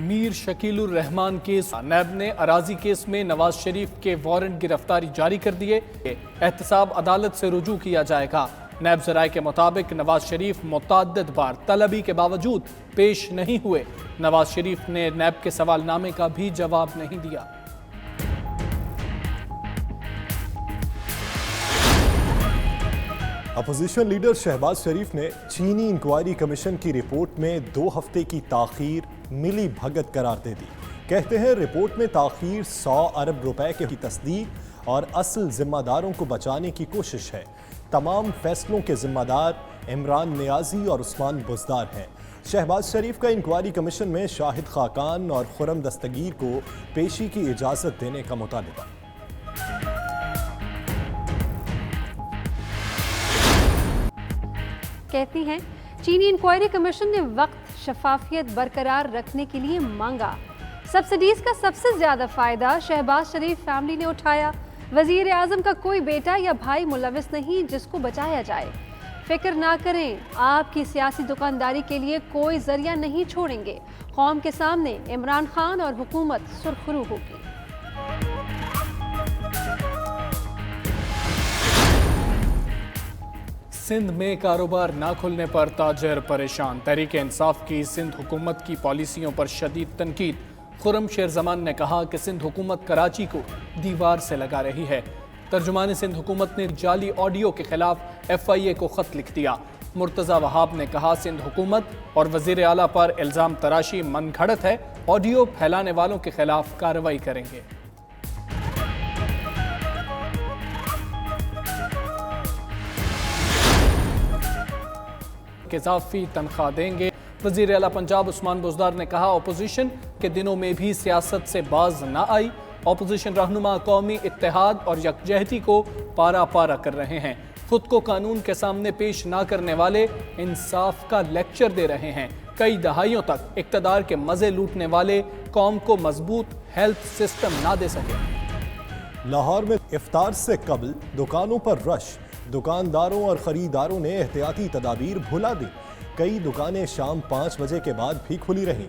Mir Shakilur Rahman case. नैब ने अराजी case में नवाज शरीफ के वारंट गिरफ्तारी जारी कर दिए। एहतसाब अदालत से रुजू किया जाएगा। नैब ज़राए के मुताबिक नवाज शरीफ मुतअद्दिद बार तलबी के बावजूद पेश नहीं हुए। नवाज शरीफ ने नैब के सवालनामे का भी जवाब नहीं दिया। अपोजिशन लीडर शहबाज शरीफ ने चीनी इंक्वायरी कमीशन की रिपोर्ट में 2 हफ्ते की ताखीर मिली भगत करार दे दी। कहते हैं रिपोर्ट में ताखीर 100 अरब रुपए की तस्दीक और असल जिम्मेदारों को बचाने की कोशिश है। तमाम फैसलों के जिम्मेदार इमरान नियाजी और उस्मान बुज़दार हैं। शहबाज शरीफ का इंक्वायरी कमीशन में शाहिद खाकान और खुरम दस्तगीर को पेशी की इजाज़त देने का मुतालिबा। कहती हैं चीनी इंक्वायरी कमीशन ने वक्त शफाफियत बरकरार रखने के लिए मांगा। सब्सिडीज का सबसे ज्यादा फायदा शहबाज शरीफ फैमिली ने उठाया। वजीर आजम का कोई बेटा या भाई मुलविस नहीं जिसको बचाया जाए। फिक्र ना करें, आपकी सियासी दुकानदारी के लिए कोई जरिया नहीं छोड़ेंगे। कौम के सामने इमरान खान और हुकूमत सुरखरू होगी। सिंध में कारोबार ना खुलने पर ताजर परेशान। तहरीक इंसाफ की सिंध हुकूमत की पॉलिसियों पर शदीद तनकीद। खुरम शेर जमान ने कहा कि सिंध हुकूमत कराची को दीवार से लगा रही है। तर्जुमान सिंध हुकूमत ने जाली ऑडियो के खिलाफ FIA को खत लिख दिया। मुर्तज़ा वहाब ने कहा सिंध हुकूमत और वजीर आला पर इल्ज़ाम तराशी मनगढ़ंत है। ऑडियो फैलाने वालों के खिलाफ कार्रवाई करेंगे। इजाफी तनख्वाह देंगे। वजीर आला पंजाब उस्मान बुज़दार ने कहा अपोजिशन के दिनों में भी सियासत से बाज ना आई। अपोजिशन रहनुमा कौमी इत्तेहाद और यकजहती को पारा पारा कर रहे हैं। खुद को कानून के सामने पेश ना करने वाले इंसाफ का लेक्चर दे रहे हैं। कई दहाइयों तक इक़्तिदार के मजे लूटने वाले कौम को मजबूत हेल्थ सिस्टम ना दे सके। लाहौर में इफ्तार से कबल दुकानों पर रश। दुकानदारों और खरीदारों ने एहतियाती तदाबीर भुला दी। कई दुकानें शाम 5 बजे के बाद भी खुली रहीं।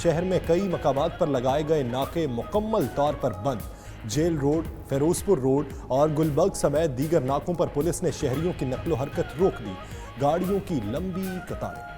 शहर में कई मकामात पर लगाए गए नाके मुकम्मल तौर पर बंद। जेल रोड, फिरोजपुर रोड और गुलबर्ग समेत दीगर नाकों पर पुलिस ने शहरियों की नकलो हरकत रोक दी। गाड़ियों की लंबी कतारें।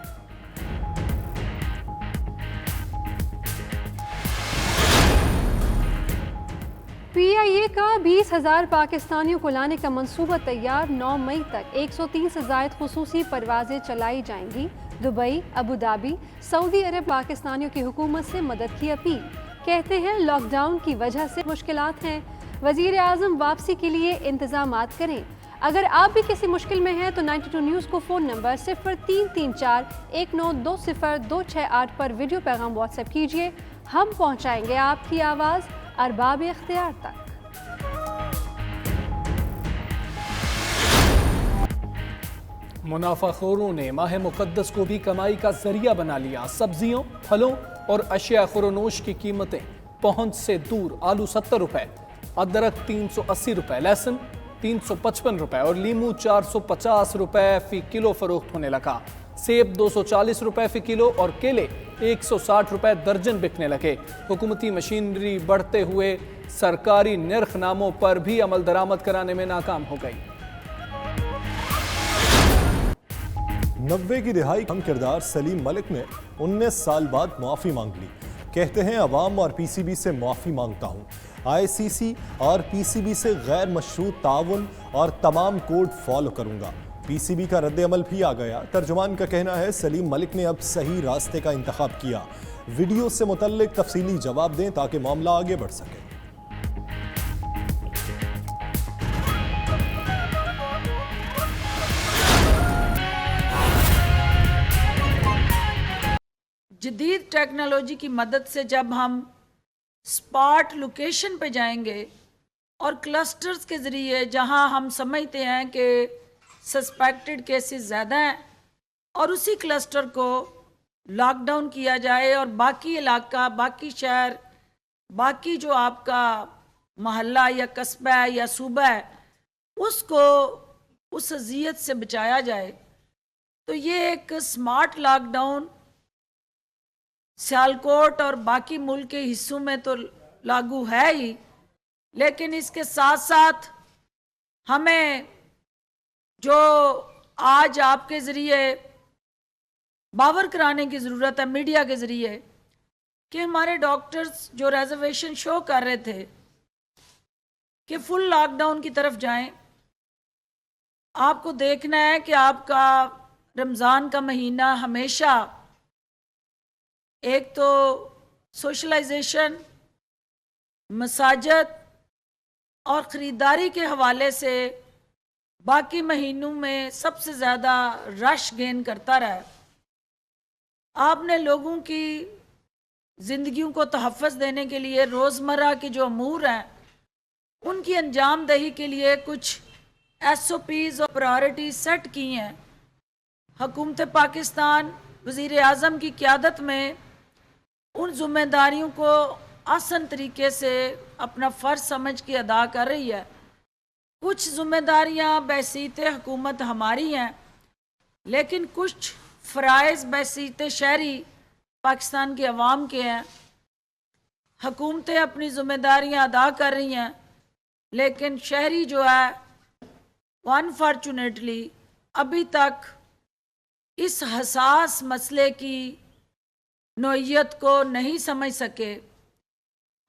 PIA का 20,000 पाकिस्तानियों को लाने का मंसूबा तैयार। 9 मई तक 130 से ज़ायद खुसूसी परवाजें चलाई जाएंगी। दुबई, अबू धाबी, सऊदी अरब पाकिस्तानियों की हुकूमत से मदद की अपील। कहते हैं लॉकडाउन की वजह से मुश्किलात हैं। वजीर आजम वापसी के लिए इंतजामात करें। अगर आप भी किसी मुश्किल में हैं तो 92 न्यूज़ को फ़ोन नंबर 0334 1920 पर वीडियो पैगाम व्हाट्सएप कीजिए। हम पहुँचाएंगे आपकी आवाज़ अरबाब इख्तियार तक। मुनाफाखोरों ने माह मुकद्दस को भी कमाई का जरिया बना लिया। सब्जियों, फलों और अशिया खुरोनोश की कीमतें पहुंच से दूर। आलू 70 रुपए, अदरक 380 रुपए, लहसुन 355 रुपए और लीमू 450 रुपए फी किलो फरोख्त होने लगा। सेब 240 रुपए फी किलो और केले 160 रुपए दर्जन बिकने लगे। हुकूमती मशीनरी बढ़ते हुए सरकारी निर्खनामों पर भी अमल दरामद कराने में नाकाम हो गई। 90 की दिहाई हम किरदार सलीम मलिक ने 19 साल बाद माफ़ी मांग ली। कहते हैं अवाम और PCB से माफ़ी मांगता हूँ। ICC और PCB से गैर मशरूत ताउन और तमाम कोड फॉलो करूँगा। PCB का रद्द-ए-अमल भी आ गया। तर्जुमान का कहना है सलीम मलिक ने अब सही रास्ते का इंतखाब किया। वीडियो से मुतल्लिक तफसीली जवाब दें ताकि मामला आगे बढ़ सके। जदीद टेक्नोलॉजी की मदद से जब हम स्पॉट लोकेशन पे जाएंगे और क्लस्टर्स के ज़रिए जहां हम समझते हैं कि सस्पेक्टेड केसेस ज़्यादा हैं और उसी क्लस्टर को लॉकडाउन किया जाए और बाकी इलाका, बाकी शहर, बाकी जो आपका मोहल्ला या कस्बा है या सूबा है उसको उस अजियत से बचाया जाए। तो ये एक स्मार्ट लॉकडाउन सियालकोट और बाकी मुल्क के हिस्सों में तो लागू है ही, लेकिन इसके साथ साथ हमें जो आज आपके ज़रिए बावर कराने की ज़रूरत है मीडिया के ज़रिए कि हमारे डॉक्टर्स जो रिजर्वेशन शो कर रहे थे कि फुल लॉकडाउन की तरफ जाएं। आपको देखना है कि आपका रमज़ान का महीना हमेशा एक तो सोशलाइजेशन, मसाजद और ख़रीदारी के हवाले से बाकी महीनों में सबसे ज़्यादा रश गेन करता रहा है। आपने लोगों की ज़िंदगियों को तहफ़्फ़ुज़ देने के लिए रोज़मर्रा के जो अमूर हैं उनकी अंजाम दही के लिए कुछ SOPs और प्रायोरिटीज़ सेट की हैं। हुकूमत पाकिस्तान वज़ीर आज़म की क़यादत में उन ज़िम्मेदारियों को आसान तरीके से अपना फ़र्ज़ समझ के अदा कर रही है। कुछ ज़िम्मेदारियाँ बहसीत हुकूमत हमारी हैं, लेकिन कुछ फ़राइज़ बहसीत शहरी पाकिस्तान के अवाम के हैं। हुकूमतें अपनी ज़िम्मेदारियाँ अदा कर रही हैं, लेकिन शहरी जो है अनफॉर्चुनेटली अभी तक इस हसास मसले की नोयत को नहीं समझ सके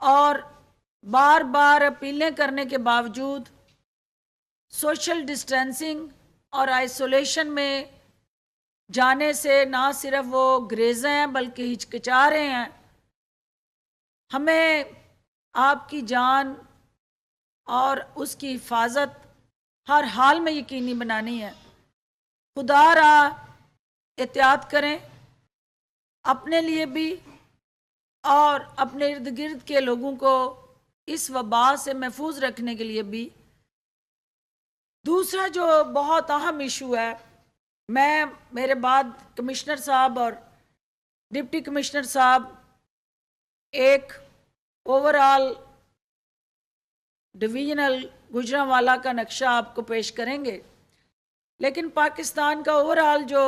और बार बार अपीलें करने के बावजूद सोशल डिस्टेंसिंग और आइसोलेशन में जाने से ना सिर्फ वो ग्रेज़ हैं बल्कि हिचकिचा रहे हैं। हमें आपकी जान और उसकी हिफाजत हर हाल में यकीनी बनानी है। खुदारा एहतियात करें, अपने लिए भी और अपने इर्द गिर्द के लोगों को इस वबा से महफूज रखने के लिए भी। दूसरा जो बहुत अहम इशू है, मैं मेरे बाद कमिश्नर साहब और डिप्टी कमिश्नर साहब एक ओवरऑल डिवीजनल गुजरांवाला का नक्शा आपको पेश करेंगे, लेकिन पाकिस्तान का ओवरऑल जो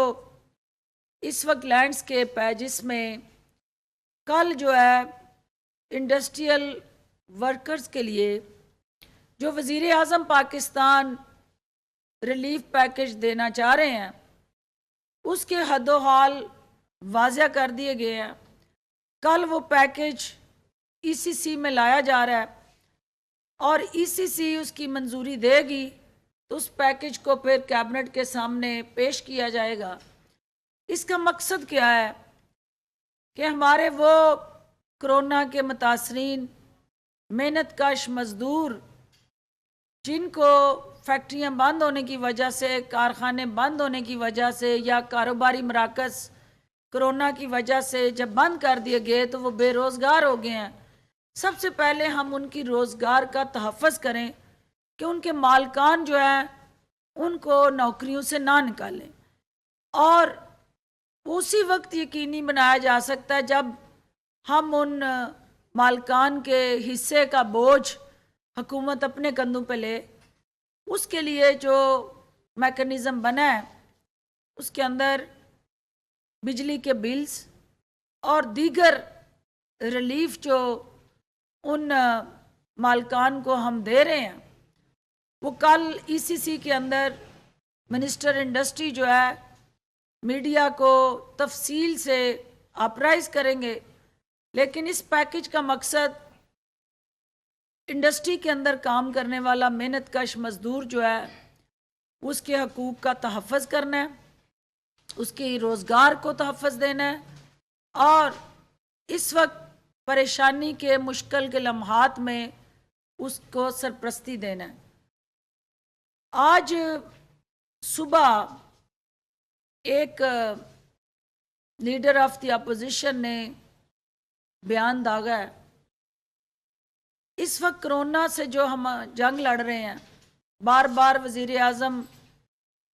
इस वक्त लैंडस्केप है जिसमें कल जो है इंडस्ट्रियल वर्कर्स के लिए जो वज़ीर आज़म पाकिस्तान रिलीफ पैकेज देना चाह रहे हैं उसके हदो हाल वाज़ा कर दिए गए हैं। कल वो पैकेज ECC में लाया जा रहा है और ECC उसकी मंजूरी देगी तो उस पैकेज को फिर कैबिनेट के सामने पेश किया जाएगा। इसका मकसद क्या है कि हमारे वो कोरोना के मुतासरीन मेहनत कश मज़दूर जिनको फैक्ट्रियां बंद होने की वजह से, कारखाने बंद होने की वजह से या कारोबारी मराकज़ कोरोना की वजह से जब बंद कर दिए गए तो वो बेरोज़गार हो गए हैं। सबसे पहले हम उनकी रोज़गार का तहफ़्फ़ुज़ करें कि उनके मालकान जो हैं उनको नौकरियों से ना निकालें, और उसी वक्त यकीनी बनाया जा सकता है जब हम उन मालकान के हिस्से का बोझ हुकूमत अपने कंधों पे ले। उसके लिए जो मैकेनिज़्म बना है उसके अंदर बिजली के बिल्स और दीगर रिलीफ जो उन मालकान को हम दे रहे हैं वो कल ECC के अंदर मिनिस्टर इंडस्ट्री जो है मीडिया को तफसील से अपराइज करेंगे। लेकिन इस पैकेज का मकसद इंडस्ट्री के अंदर काम करने वाला मेहनत कश मज़दूर जो है उसके हकूक़ का तहफ़्फ़ुज़ करना है, उसके रोज़गार को तहफ़्फ़ुज़ देना है और इस वक्त परेशानी के मुश्किल के लम्हात में उसको सरपरस्ती देना है। आज सुबह एक लीडर ऑफ द अपोजिशन ने बयान दागा है, इस वक्त कोरोना से जो हम जंग लड़ रहे हैं, बार बार वज़ीर आज़म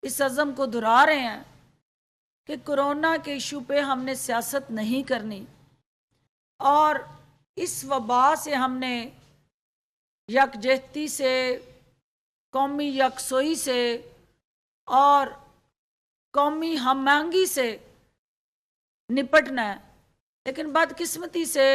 इस अज़म को दोहरा रहे हैं कि कोरोना के इशू पे हमने सियासत नहीं करनी और इस वबा से हमने यकजहती से, कौमी यकसोई से और कौमी हमआहंगी से निपटना है। लेकिन बदकिस्मती से